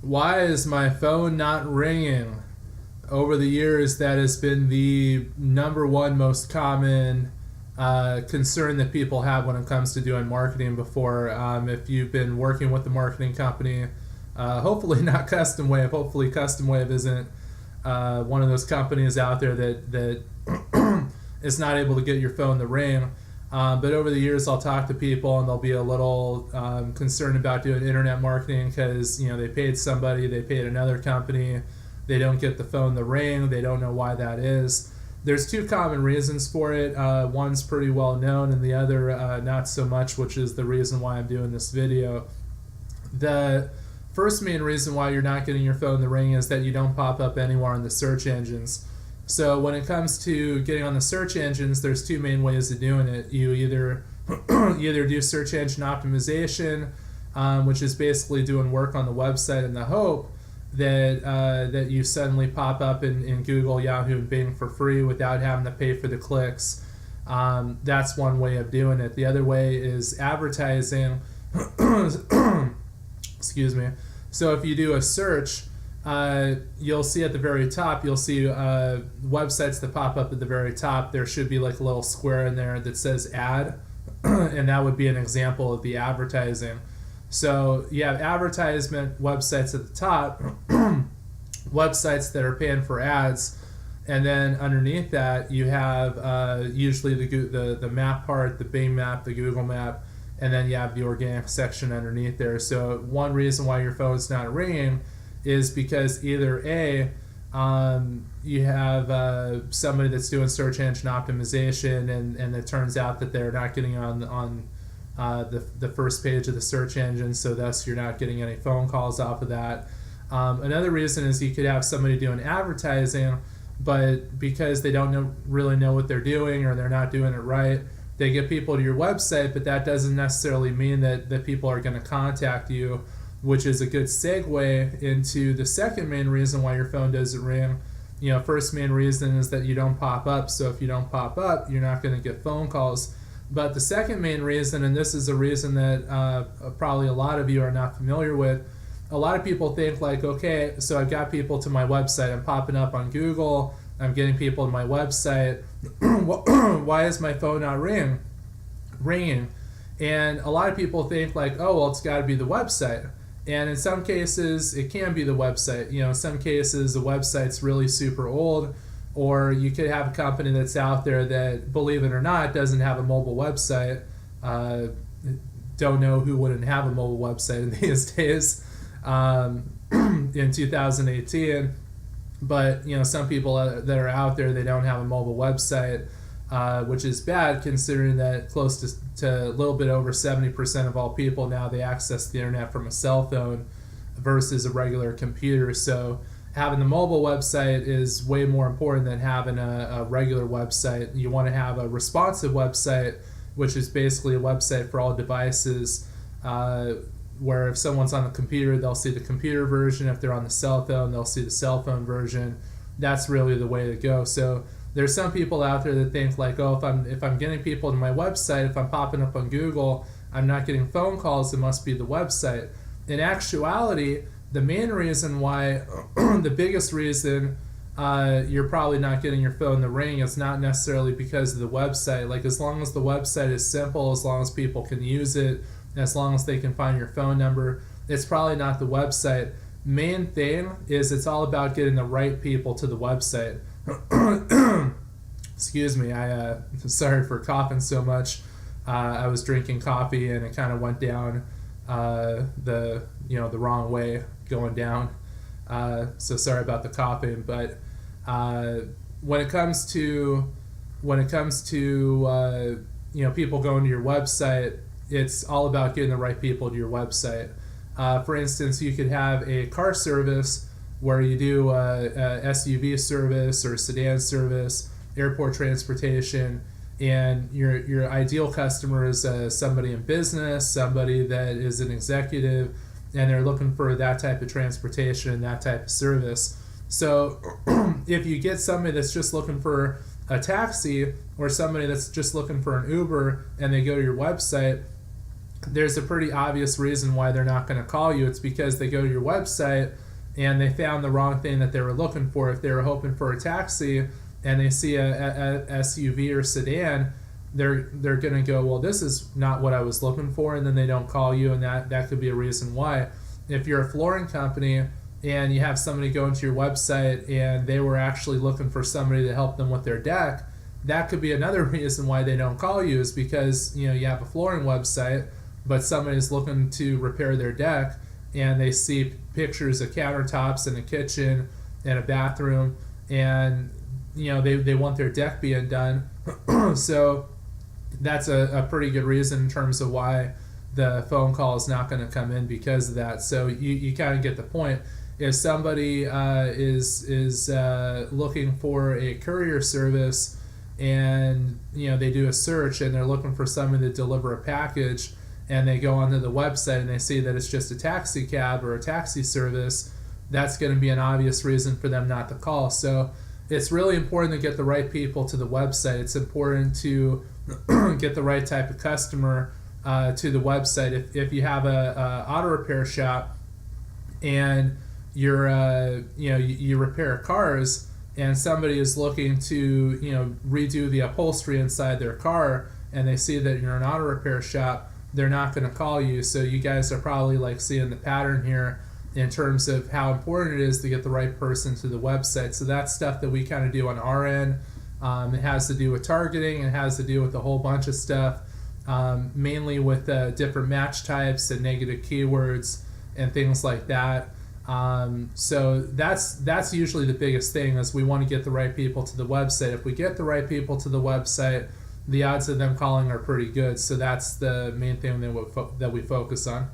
Why is my phone not ringing? Over the years, that has been the number one most common concern that people have when it comes to doing marketing before. If you've been working with the marketing company, hopefully not Custom Wave. Hopefully, Custom Wave isn't one of those companies out there that is not able to get your phone to ring. But over the years, I'll talk to people and they'll be a little concerned about doing internet marketing because they paid somebody, they paid another company, they don't get the phone to ring, they don't know why that is. There's two common reasons for it. One's pretty well known and the other not so much, which is the reason why I'm doing this video. The first main reason why you're not getting your phone to ring is that you don't pop up anywhere in the search engines. So when it comes to getting on the search engines, there's two main ways of doing it. You either do search engine optimization, which is basically doing work on the website in the hope that you suddenly pop up in Google, Yahoo, and Bing for free without having to pay for the clicks. That's one way of doing it. The other way is advertising. Excuse me. So if you do a search, you'll see at the very top, you'll see websites that pop up at the very top. There should be like a little square in there that says ad, and that would be an example of the advertising. So you have advertisement websites at the top, websites that are paying for ads, and then underneath that you have usually the map part, the Bing map, the Google map, and then you have the organic section underneath there. So one reason why your phone's not ringing is because either A, you have somebody that's doing search engine optimization and it turns out that they're not getting on the first page of the search engine, so thus you're not getting any phone calls off of that. Another reason is you could have somebody doing advertising, but because they don't really know what they're doing or they're not doing it right, they get people to your website, but that doesn't necessarily mean that people are going to contact you, which is a good segue into the second main reason why your phone doesn't ring. First main reason is that you don't pop up. So if you don't pop up, you're not going to get phone calls. But the second main reason, and this is a reason that probably a lot of you are not familiar with, a lot of people think like, okay, so I've got people to my website, I'm popping up on Google, I'm getting people to my website. Why is my phone not ringing? And a lot of people think like, oh, well, it's got to be the website. And in some cases, it can be the website. In some cases, the website's really super old, or you could have a company that's out there that, believe it or not, doesn't have a mobile website. Don't know who wouldn't have a mobile website in these days in 2018. But some people that are out there, they don't have a mobile website, which is bad considering that close to a little bit over 70% of all people now, they access the internet from a cell phone versus a regular computer. So having the mobile website is way more important than having a regular website. You want to have a responsive website, which is basically a website for all devices, where if someone's on the computer, they'll see the computer version. If they're on the cell phone, they'll see the cell phone version. That's really the way to go. So there's some people out there that think like, oh, if I'm getting people to my website, if I'm popping up on Google, I'm not getting phone calls, it must be the website. In actuality, the main reason why, the biggest reason you're probably not getting your phone to ring is not necessarily because of the website. Like, as long as the website is simple, as long as people can use it, as long as they can find your phone number, it's probably not the website. Main thing is it's all about getting the right people to the website. Excuse me, sorry for coughing so much. I was drinking coffee and it kind of went down the wrong way going down. So sorry about the coughing, but when it comes to people going to your website, it's all about getting the right people to your website. For instance, you could have a car service where you do a SUV service or sedan service, airport transportation, and your ideal customer is somebody in business, somebody that is an executive, and they're looking for that type of transportation and that type of service. So if you get somebody that's just looking for a taxi or somebody that's just looking for an Uber and they go to your website, there's a pretty obvious reason why they're not going to call you. It's because they go to your website and they found the wrong thing that they were looking for. If they were hoping for a taxi and they see a SUV or sedan, they're going to go, well, this is not what I was looking for, and then they don't call you, and that could be a reason why. If you're a flooring company and you have somebody go into your website and they were actually looking for somebody to help them with their deck, that could be another reason why they don't call you, is because you have a flooring website, but somebody's looking to repair their deck and they see pictures of countertops and a kitchen and a bathroom, and they want their deck being done. So that's a pretty good reason in terms of why the phone call is not going to come in, because of that. So you kind of get the point. If somebody is looking for a courier service and they do a search and they're looking for somebody to deliver a package, and they go onto the website and they see that it's just a taxi cab or a taxi service, that's going to be an obvious reason for them not to call. So it's really important to get the right people to the website. It's important to get the right type of customer to the website. If you have a auto repair shop and you're you repair cars, and somebody is looking to redo the upholstery inside their car, and they see that you're an auto repair shop, they're not going to call you. So you guys are probably like seeing the pattern here in terms of how important it is to get the right person to the website. So that's stuff that we kind of do on our end. It has to do with targeting. It has to do with a whole bunch of stuff, mainly with different match types and negative keywords and things like that. So that's usually the biggest thing, is we want to get the right people to the website. If we get the right people to the website, the odds of them calling are pretty good. So that's the main thing that we focus on.